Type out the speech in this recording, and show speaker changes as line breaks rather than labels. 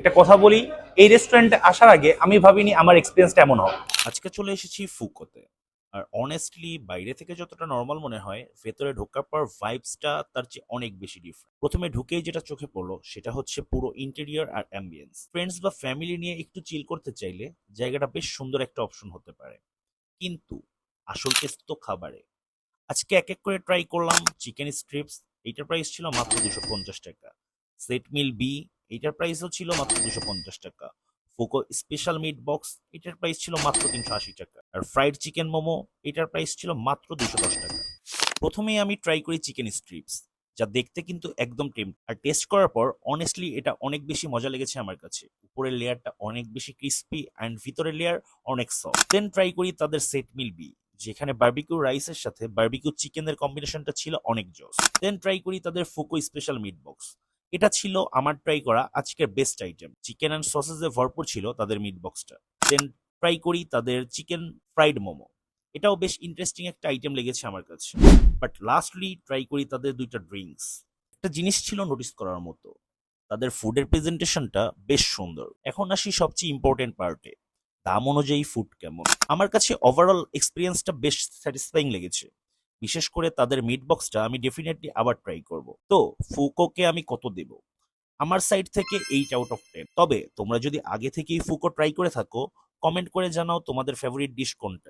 একটা কথা বলি, এই রেস্টুরেন্টে আসার আগে আমি ভাবিনি আমার এক্সপিরিয়েন্সটা এমন হবে।
আজকে চলে এসেছি ফুকোতে। আর অনেস্টলি বাইরে থেকে যতটা নর্মাল মনে হয়, ভেতরে ঢোকার পর ভাইবসটা তার চেয়ে অনেক বেশি ডিফারেন্ট। প্রথমে ঢুকেই যেটা চোখে পড়লো সেটা হচ্ছে পুরো ইন্টেরিয়র আর অ্যাম্বিয়েন্স। ফ্রেন্ডস বা ফ্যামিলি নিয়ে একটু চিল করতে চাইলে জায়গাটা বেশ সুন্দর একটা অপশন হতে পারে। কিন্তু আসল টেস্ট তো খাবারে। আজকে এক এক করে ট্রাই করলাম চিকেন স্ট্রিপস। এইটার প্রাইস ছিল মাত্র 250 টাকা। সেট মিল বি, এইটার প্রাইসও ছিল মাত্র 250 টাকা। ফোকো স্পেশাল মিট বক্স, এটার প্রাইস ছিল মাত্র 380 টাকা। আর ফ্রাইড চিকেন মোমো, এটার প্রাইস ছিল মাত্র 210 টাকা। প্রথমেই আমি ট্রাই করি চিকেন স্ট্রিপস, যা দেখতে কিন্তু একদম আর টেস্ট করার পর অনেস্টলি এটা অনেক বেশি মজা লেগেছে আমার কাছে। উপরের লেয়ারটা অনেক বেশি ক্রিস্পি অ্যান্ড ভিতরের লেয়ার অনেক সফট। দেন ট্রাই করি তাদের সেট মিল বি, যেখানে বারবিকিউ রাইসের সাথে বারবিকিউ চিকেনের কম্বিনেশনটা ছিল অনেক জোস। দেন ট্রাই করি তাদের ফুকো স্পেশাল মিট বক্স। এটা ছিল আমার ট্রাই করা আজকের বেস্ট আইটেম। চিকেন অ্যান্ড সসেসে ভরপুর ছিল তাদের মিট বক্সটা। দেন ট্রাই করি তাদের চিকেন ফ্রাইড মোমো। এটাও বেশ ইন্টারেস্টিং একটা আইটেম লেগেছে আমার কাছে। বাট লাস্টলি ট্রাই করি তাদের দুইটা ড্রিঙ্কস। একটা জিনিস ছিল নোটিস করার মতো, তাদের ফুডের প্রেজেন্টেশনটা বেশ সুন্দর। এখন আসি সবচেয়ে ইম্পর্টেন্ট পার্টে, দাম অনুযায়ী ফুড কেমন। আমার কাছে ওভারঅল এক্সপিরিয়েন্সটা বেশ স্যাটিসফাইং লেগেছে। বিশেষ করে তাদের মিট বক্সটা আমি ডেফিনেটলি আবার ট্রাই করব। তো ফুকোকে আমি কত দেব? আমার সাইড থেকে 8/10। তবে তোমরা যদি আগে থেকেই ফুকো ট্রাই করে থাকো, কমেন্ট করে জানাও তোমাদের ফেভারিট ডিশ কোনটা।